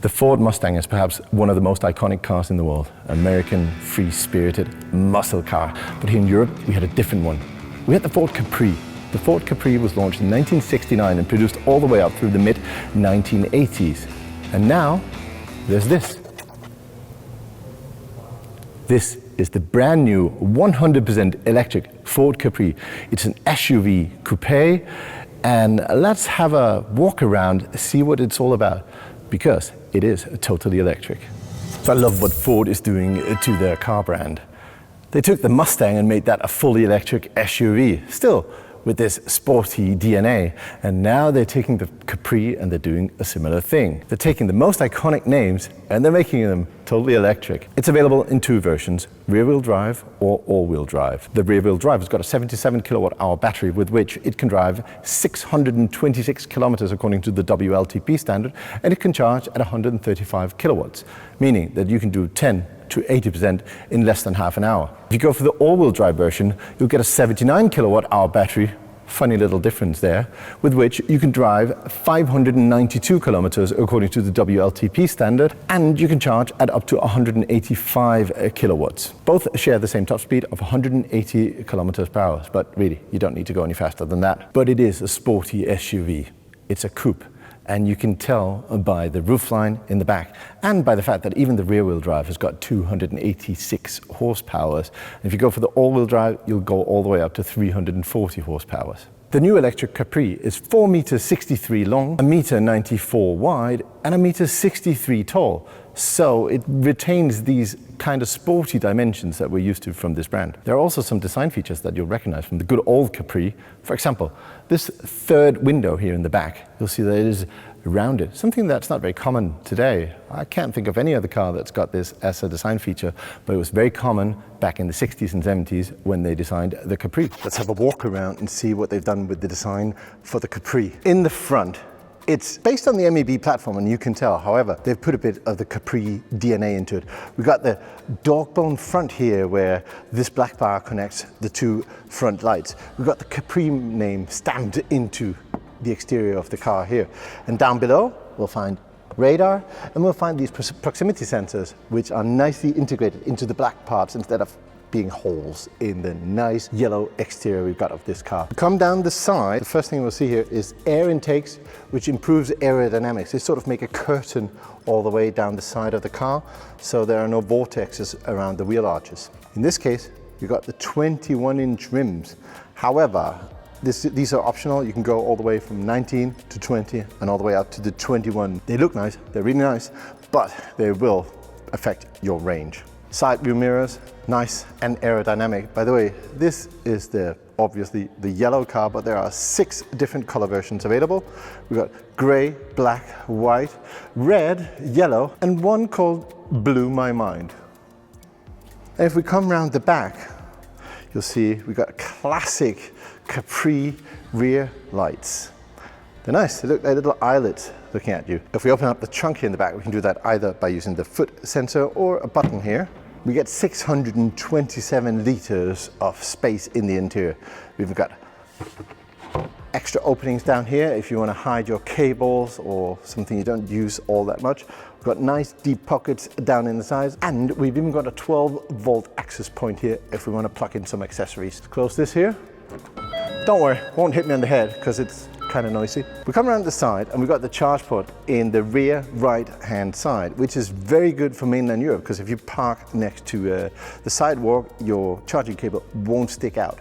The Ford Mustang is perhaps one of the most iconic cars in the world. American, free-spirited, muscle car. But here in Europe, we had a different one. We had the Ford Capri. The Ford Capri was launched in 1969 and produced all the way up through the mid-1980s. And now, there's this. This is the brand new 100% electric Ford Capri. It's an SUV coupe, and let's have a walk around, see what it's all about, because it is totally electric. So I love what Ford is doing to their car brand. They took the Mustang and made that a fully electric SUV, still with this sporty DNA. And now they're taking the Capri and they're doing a similar thing. They're taking the most iconic names and they're making them totally electric. It's available in two versions, rear-wheel drive or all-wheel drive. The rear-wheel drive has got a 77 kilowatt-hour battery with which it can drive 626 kilometers according to the WLTP standard, and it can charge at 135 kilowatts, meaning that you can do 10 to 80% in less than half an hour. If you go for the all-wheel drive version, you'll get a 79 kilowatt-hour battery, funny little difference there, with which you can drive 592 kilometers according to the WLTP standard, and you can charge at up to 185 kilowatts. Both share the same top speed of 180 kilometers per hour, but really, you don't need to go any faster than that. But it is a sporty SUV. It's a coupe. And you can tell by the roofline in the back and by the fact that even the rear-wheel drive has got 286 horsepower. And if you go for the all-wheel drive, you'll go all the way up to 340 horsepower. The new electric Capri is 4 meters 63 long, 1 meter 94 wide, and 1 meter 63 tall. So it retains these kind of sporty dimensions that we're used to from this brand. There are also some design features that you'll recognize from the good old Capri. For example, this third window here in the back, you'll see that it is rounded, something that's not very common today. I can't think of any other car that's got this as a design feature, but it was very common back in the 60s and 70s when they designed the Capri. Let's have a walk around and see what they've done with the design for the Capri. In the front, it's based on the MEB platform, and you can tell. However, they've put a bit of the Capri DNA into it. We've got the dog bone front here where this black bar connects the two front lights. We've got the Capri name stamped into the exterior of the car here. And down below, we'll find radar, and we'll find these proximity sensors, which are nicely integrated into the black parts instead of being holes in the nice yellow exterior we've got of this car. Come down the side, the first thing we'll see here is air intakes, which improves aerodynamics. They sort of make a curtain all the way down the side of the car, so there are no vortexes around the wheel arches. In this case, you've got the 21-inch rims. However, these are optional. You can go all the way from 19 to 20 and all the way up to the 21. They look nice, they're really nice, but they will affect your range. Side view mirrors, nice and aerodynamic. By the way, this is obviously the yellow car, but there are 6 different color versions available. We've got gray, black, white, red, yellow, and one called Blew My Mind. And if we come around the back, you'll see we've got classic Capri rear lights. They're nice, they look like little eyelets looking at you. If we open up the trunk here in the back, we can do that either by using the foot sensor or a button here. We get 627 liters of space in the interior. We've got extra openings down here if you want to hide your cables or something you don't use all that much. We've got nice deep pockets down in the sides, and we've even got a 12-volt access point here if we want to plug in some accessories. Close this here. Don't worry, won't hit me on the head because it's kind of noisy. We come around the side and we've got the charge port in the rear right hand side, which is very good for mainland Europe, because if you park next to the sidewalk, your charging cable won't stick out.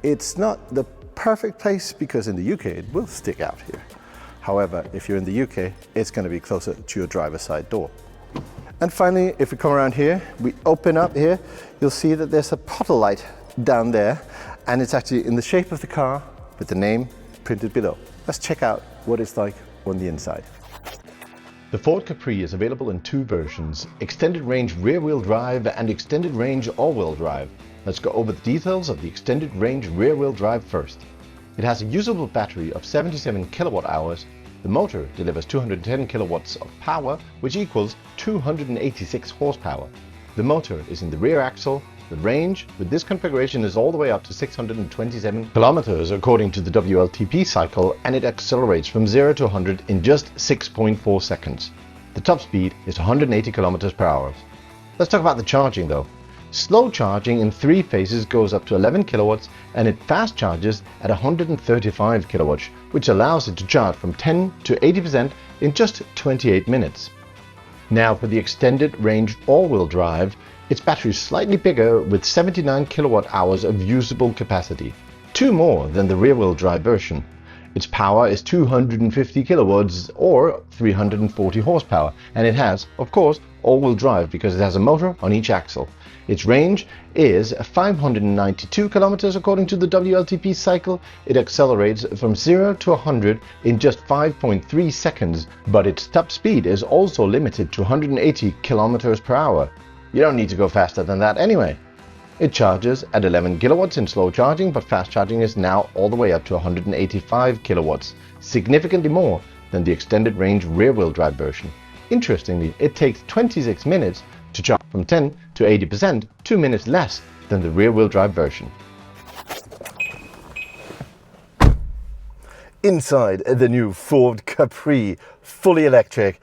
It's not the perfect place because in the UK it will stick out here. However, if you're in the UK, it's going to be closer to your driver's side door. And finally, if we come around here, we open up here, you'll see that there's a puddle light down there, and it's actually in the shape of the car with the name printed below. Let's check out what it's like on the inside. The Ford Capri is available in 2 versions, extended range rear-wheel drive and extended range all-wheel drive. Let's go over the details of the extended range rear-wheel drive first. It has a usable battery of 77 kilowatt hours. The motor delivers 210 kilowatts of power, which equals 286 horsepower. The motor is in the rear axle. The range with this configuration is all the way up to 627 kilometers according to the WLTP cycle, and it accelerates from 0 to 100 in just 6.4 seconds. The The top speed is 180 kilometers per hour. Let's talk about the charging though. Slow charging in 3 phases goes up to 11 kilowatts and it fast charges at 135 kilowatts, which allows it to charge from 10 to 80% in just 28 minutes. Now for the extended range all-wheel drive, its battery is slightly bigger with 79 kilowatt hours of usable capacity, 2 more than the rear-wheel drive version. Its power is 250 kilowatts or 340 horsepower, and it has, of course, all-wheel drive because it has a motor on each axle. Its range is 592 kilometers according to the WLTP cycle. It accelerates from 0 to 100 in just 5.3 seconds, but its top speed is also limited to 180 kilometers per hour. You don't need to go faster than that anyway. It charges at 11 kilowatts in slow charging, but fast charging is now all the way up to 185 kilowatts, significantly more than the extended range rear-wheel drive version. Interestingly, it takes 26 minutes to charge from 10 to 80%, 2 minutes less than the rear-wheel drive version. Inside the new Ford Capri, fully electric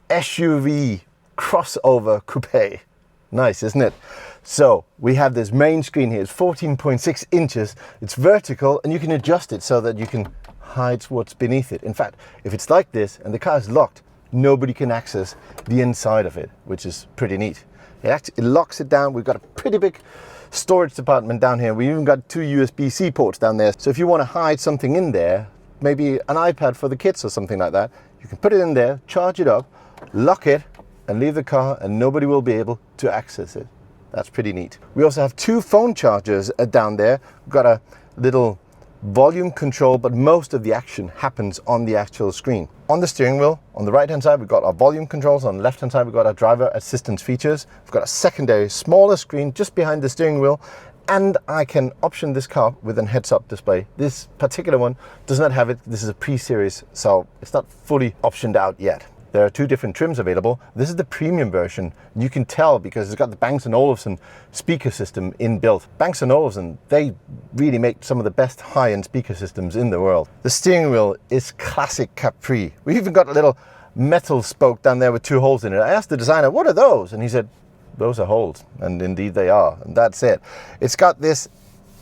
SUV crossover coupe. Nice, isn't it? So we have this main screen here. It's 14.6 inches. It's vertical and you can adjust it so that you can hide what's beneath it. In fact, if it's like this and the car is locked, nobody can access the inside of it, which is pretty neat. It locks it down. We've got a pretty big storage department down here. We even got 2 USB-C ports down there. So if you want to hide something in there, maybe an iPad for the kids or something like that, you can put it in there, charge it up, lock it, and leave the car and nobody will be able to access it. That's pretty neat. We also have 2 phone chargers down there. We've got a little volume control, but most of the action happens on the actual screen. On the steering wheel, on the right hand side, we've got our volume controls. On the left hand side, we've got our driver assistance features. We've got a secondary smaller screen just behind the steering wheel, and I can option this car with a heads-up display. This particular one does not have it. This is a pre-series, so it's not fully optioned out yet. There are 2 different trims available. This is the premium version. You can tell because it's got the Bang & Olufsen speaker system inbuilt. Bang & Olufsen, they really make some of the best high-end speaker systems in the world. The steering wheel is classic Capri. We even got a little metal spoke down there with 2 holes in it. I asked the designer, what are those? And he said, those are holes. And indeed they are. And that's it. It's got this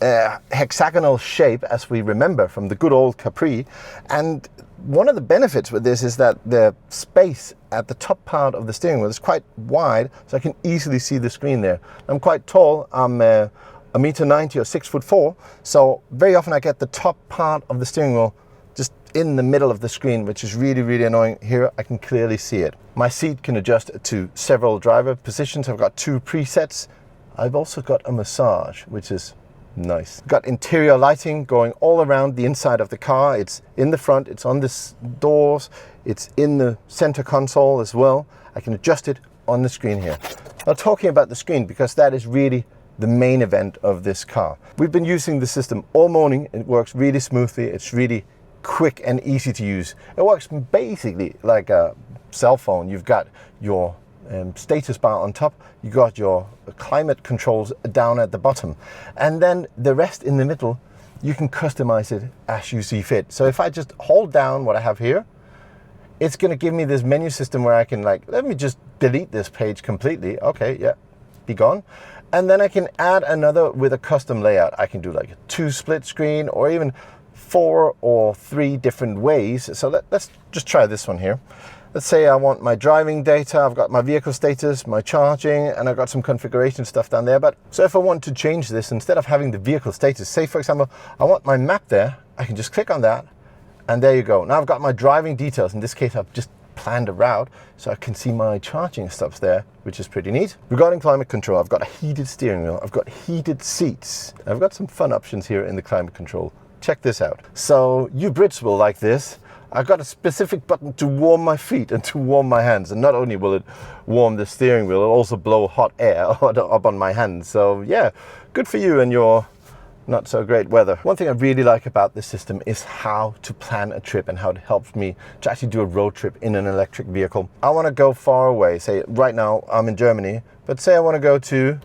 hexagonal shape, as we remember from the good old Capri. And one of the benefits with this is that the space at the top part of the steering wheel is quite wide, so I can easily see the screen there. I'm quite tall. I'm 1.90 m or 6'4", so very often I get the top part of the steering wheel just in the middle of the screen, which is really, really annoying. Here I can clearly see it. My seat can adjust to several driver positions. I've got 2 presets. I've also got a massage, which is nice. Got interior lighting going all around the inside of the car. It's in the front, it's on the doors, it's in the center console as well. I can adjust it on the screen here. Now, talking about the screen, because that is really the main event of this car. We've been using the system all morning. It works really smoothly. It's really quick and easy to use. It works basically like a cell phone. You've got your status bar on top, you got your climate controls down at the bottom, and then the rest in the middle, you can customize it as you see fit. So if I just hold down what I have here, it's going to give me this menu system where I can, like, let me just delete this page completely. Okay, yeah, be gone. And then I can add another with a custom layout. I can do like a 2 split screen or even 4 or 3 different ways. So let's just try this one here. Let's say I want my driving data, I've got my vehicle status, my charging, and I've got some configuration stuff down there. But so if I want to change this, instead of having the vehicle status, say for example, I want my map there, I can just click on that, and there you go. Now I've got my driving details. In this case, I've just planned a route, so I can see my charging stops there, which is pretty neat. Regarding climate control, I've got a heated steering wheel, I've got heated seats. I've got some fun options here in the climate control. Check this out. So you Brits will like this. I've got a specific button to warm my feet and to warm my hands. And not only will it warm the steering wheel, it'll also blow hot air up on my hands. So yeah, good for you and your not so great weather. One thing I really like about this system is how to plan a trip and how it helps me to actually do a road trip in an electric vehicle. I want to go far away. Say right now I'm in Germany, but say I want to go to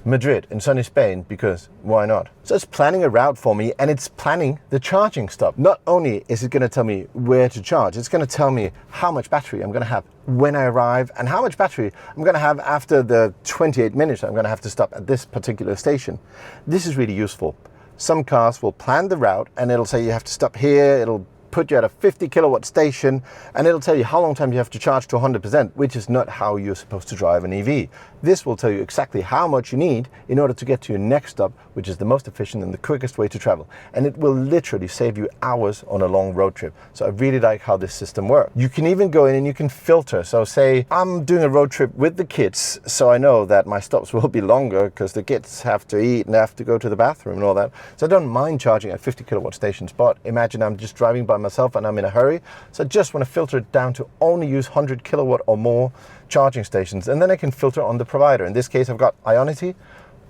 Madrid in sunny Spain, because why not? So it's planning a route for me, and it's planning the charging stop. Not only is it going to tell me where to charge, it's going to tell me how much battery I'm going to have when I arrive and how much battery I'm going to have after the 28 minutes I'm going to have to stop at this particular station. This is really useful. Some cars will plan the route and it'll say you have to stop here, it'll put you at a 50 kilowatt station, and it'll tell you how long time you have to charge to 100%, which is not how you're supposed to drive an EV. This will tell you exactly how much you need in order to get to your next stop, which is the most efficient and the quickest way to travel. And it will literally save you hours on a long road trip. So I really like how this system works. You can even go in and you can filter. So say I'm doing a road trip with the kids, so I know that my stops will be longer because the kids have to eat and have to go to the bathroom and all that. So I don't mind charging at 50 kilowatt stations, but imagine I'm just driving by myself and I'm in a hurry. So I just want to filter it down to only use 100 kilowatt or more charging stations, and then I can filter on the provider. In this case, I've got Ionity.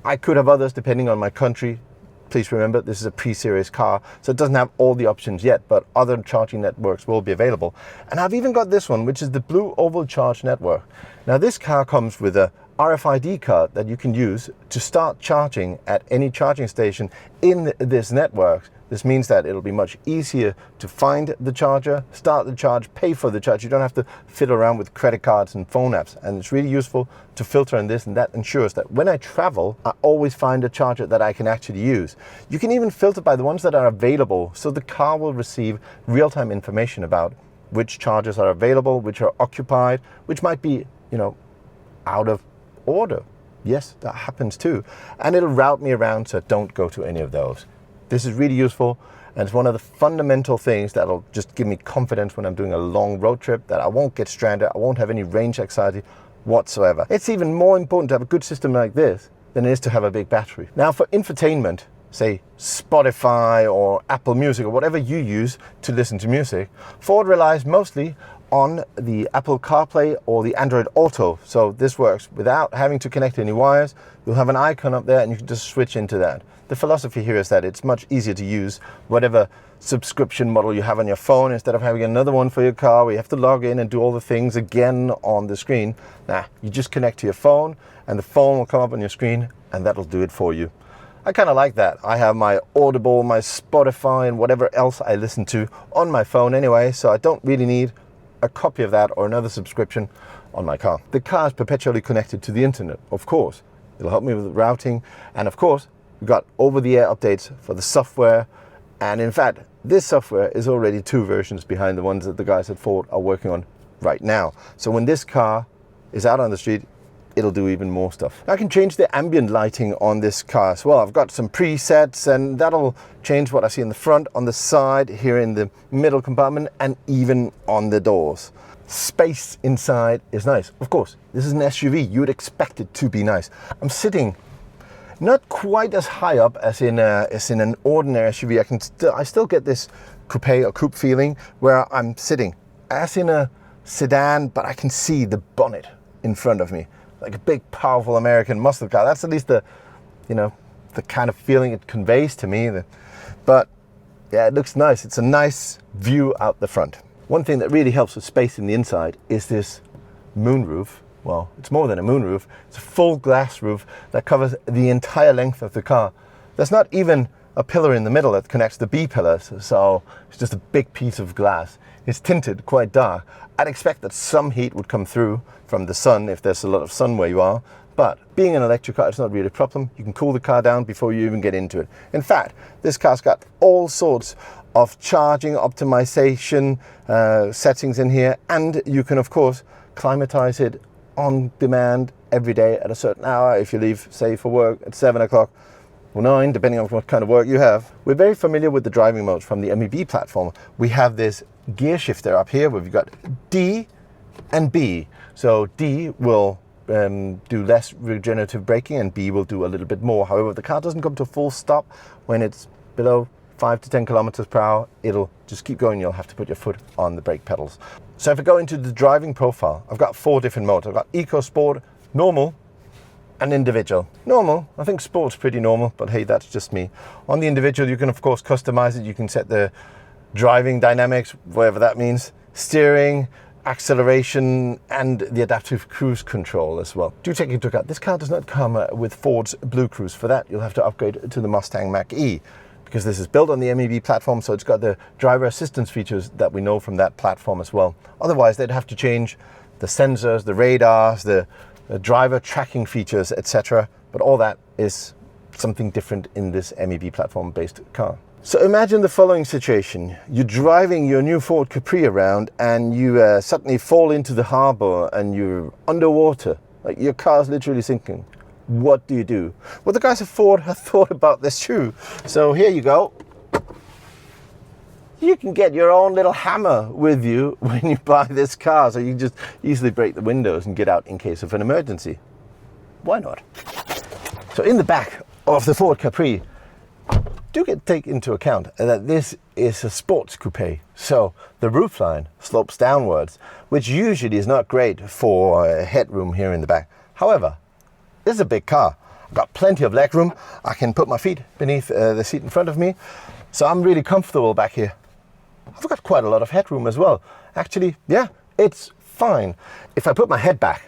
I could have others depending on my country. Please remember, this is a pre-series car, so it doesn't have all the options yet, but other charging networks will be available. And I've even got this one, which is the Blue Oval Charge Network. Now this car comes with a RFID card that you can use to start charging at any charging station in this network. This means that it'll be much easier to find the charger, start the charge, pay for the charge. You don't have to fiddle around with credit cards and phone apps. And it's really useful to filter on this, and that ensures that when I travel, I always find a charger that I can actually use. You can even filter by the ones that are available, so the car will receive real-time information about which chargers are available, which are occupied, which might be, out of order. Yes, that happens too. And it'll route me around, so don't go to any of those. This is really useful, and it's one of the fundamental things that'll just give me confidence when I'm doing a long road trip, that I won't get stranded, I won't have any range anxiety whatsoever. It's even more important to have a good system like this than it is to have a big battery. Now for infotainment, say Spotify or Apple Music or whatever you use to listen to music, Ford relies mostly on the Apple CarPlay or the Android Auto. So this works without having to connect any wires. You'll have an icon up there and you can just switch into that. The philosophy here is that it's much easier to use whatever subscription model you have on your phone instead of having another one for your car where you have to log in and do all the things again on the screen. Nah, you just connect to your phone and the phone will come up on your screen and that'll do it for you. I kind of like that. I have my Audible, my Spotify and whatever else I listen to on my phone anyway, so I don't really need a copy of that or another subscription on my car. The car is perpetually connected to the internet, of course. It'll help me with routing, and of course, we've got over-the-air updates for the software, and in fact, this software is already 2 versions behind the ones that the guys at Ford are working on right now. So when this car is out on the street, it'll do even more stuff. I can change the ambient lighting on this car as well. I've got some presets, and that'll change what I see in the front, on the side, here in the middle compartment, and even on the doors. Space inside is nice. Of course, this is an SUV. You would expect it to be nice. I'm sitting not quite as high up as in an ordinary SUV. I still get this coupe feeling where I'm sitting as in a sedan, but I can see the bonnet in front of me, like a big, powerful American muscle car. That's at least the kind of feeling it conveys to me. But yeah, it looks nice. It's a nice view out the front. One thing that really helps with space in the inside is this moonroof. Well, it's more than a moonroof. It's a full glass roof that covers the entire length of the car. There's not even a pillar in the middle that connects the B pillars, so it's just a big piece of glass. It's tinted quite dark. I'd expect that some heat would come through from the sun if there's a lot of sun where you are, but being an electric car, it's not really a problem. You can cool the car down before you even get into it. In fact, this car's got all sorts of charging optimization settings in here, and you can of course climatize it on demand every day at a certain hour if you leave, say, for work at 7 o'clock or 9, depending on what kind of work you have. We're very familiar with the driving modes from the MEB platform. We have this gear shifter up here where we've got D and B. So D will do less regenerative braking and B will do a little bit more. However, the car doesn't come to a full stop when it's below 5 to 10 kilometers per hour. It'll just keep going. You'll have to put your foot on the brake pedals. So if I go into the driving profile, I've got 4 different modes. I've got Eco, Sport, Normal, and Individual. Normal, I think Sport's pretty normal, but hey, that's just me. On the Individual, you can of course customize it. You can set the driving dynamics, whatever that means, steering, acceleration and the adaptive cruise control as well. Do take into account, this car does not come with Ford's Blue Cruise. For that, you'll have to upgrade to the Mustang Mach-E, because this is built on the MEB platform, so it's got the driver assistance features that we know from that platform as well. Otherwise, they'd have to change the sensors, the radars, the driver tracking features, etc. But all that is something different in this MEB platform-based car. So imagine the following situation. You're driving your new Ford Capri around and you suddenly fall into the harbor and you're underwater. Like your car's literally sinking. What do you do? Well, the guys at Ford have thought about this too. So here you go. You can get your own little hammer with you when you buy this car, so you can just easily break the windows and get out in case of an emergency. Why not? So in the back of the Ford Capri, do take into account that this is a sports coupe, so the roofline slopes downwards, which usually is not great for headroom here in the back. However, this is a big car. I've got plenty of leg room. I can put my feet beneath the seat in front of me, so I'm really comfortable back here. I've got quite a lot of headroom as well. Actually, yeah, it's fine. If I put my head back,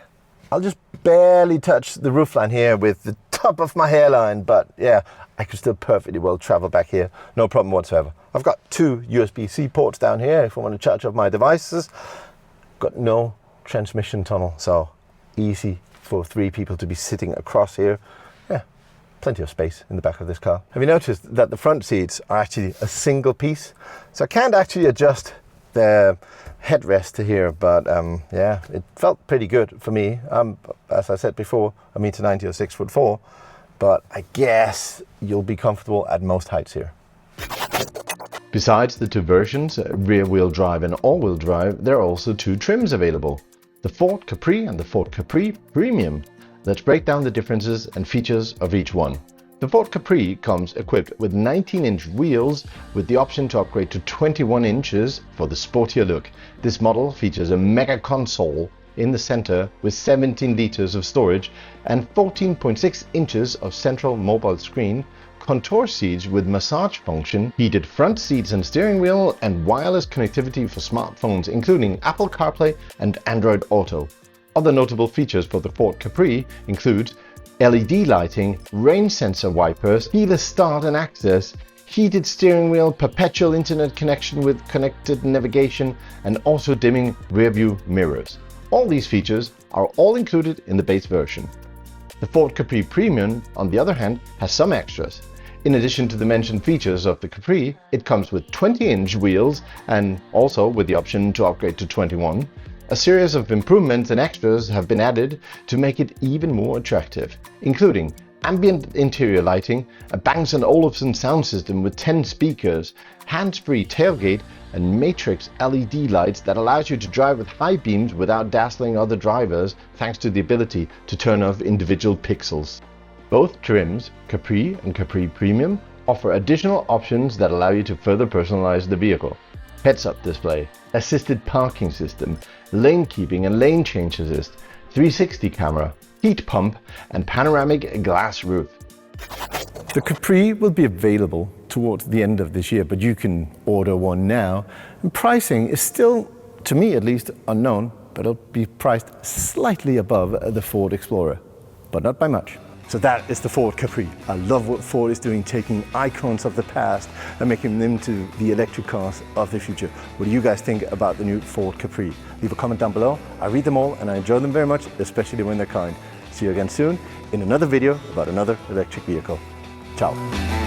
I'll just barely touch the roofline here with the top of my hairline, but yeah, I could still perfectly well travel back here, no problem whatsoever. I've got 2 USB-C ports down here if I want to charge up my devices. Got no transmission tunnel, so easy for 3 people to be sitting across here. Yeah, plenty of space in the back of this car. Have you noticed that the front seats are actually a single piece? So I can't actually adjust the headrest here, but yeah, it felt pretty good for me. As I said before, 1m90 or 6'4", but I guess you'll be comfortable at most heights here. Besides the 2 versions, rear-wheel drive and all-wheel drive, there are also 2 trims available, the Ford Capri and the Ford Capri Premium. Let's break down the differences and features of each one. The Ford Capri comes equipped with 19-inch wheels with the option to upgrade to 21 inches for the sportier look. This model features a mega console in the center with 17 liters of storage and 14.6 inches of central mobile screen, contour seats with massage function, heated front seats and steering wheel, and wireless connectivity for smartphones including Apple CarPlay and Android Auto. Other notable features for the Ford Capri include LED lighting, rain sensor wipers, keyless start and access, heated steering wheel, perpetual internet connection with connected navigation, and auto dimming rearview mirrors. All these features are all included in the base version. The Ford Capri Premium, on the other hand, has some extras. In addition to the mentioned features of the Capri, it comes with 20-inch wheels and also with the option to upgrade to 21. A series of improvements and extras have been added to make it even more attractive, including ambient interior lighting, a Bang & Olufsen sound system with 10 speakers, hands-free tailgate, and matrix LED lights that allows you to drive with high beams without dazzling other drivers thanks to the ability to turn off individual pixels. Both trims, Capri and Capri Premium, offer additional options that allow you to further personalize the vehicle. Heads-up display, assisted parking system, lane keeping and lane change assist, 360 camera, heat pump, and panoramic glass roof. The Capri will be available towards the end of this year, but you can order one now. And pricing is still, to me at least, unknown, but it'll be priced slightly above the Ford Explorer, but not by much. So that is the Ford Capri. I love what Ford is doing, taking icons of the past and making them into the electric cars of the future. What do you guys think about the new Ford Capri? Leave a comment down below. I read them all and I enjoy them very much, especially when they're kind. See you again soon in another video about another electric vehicle. Ciao.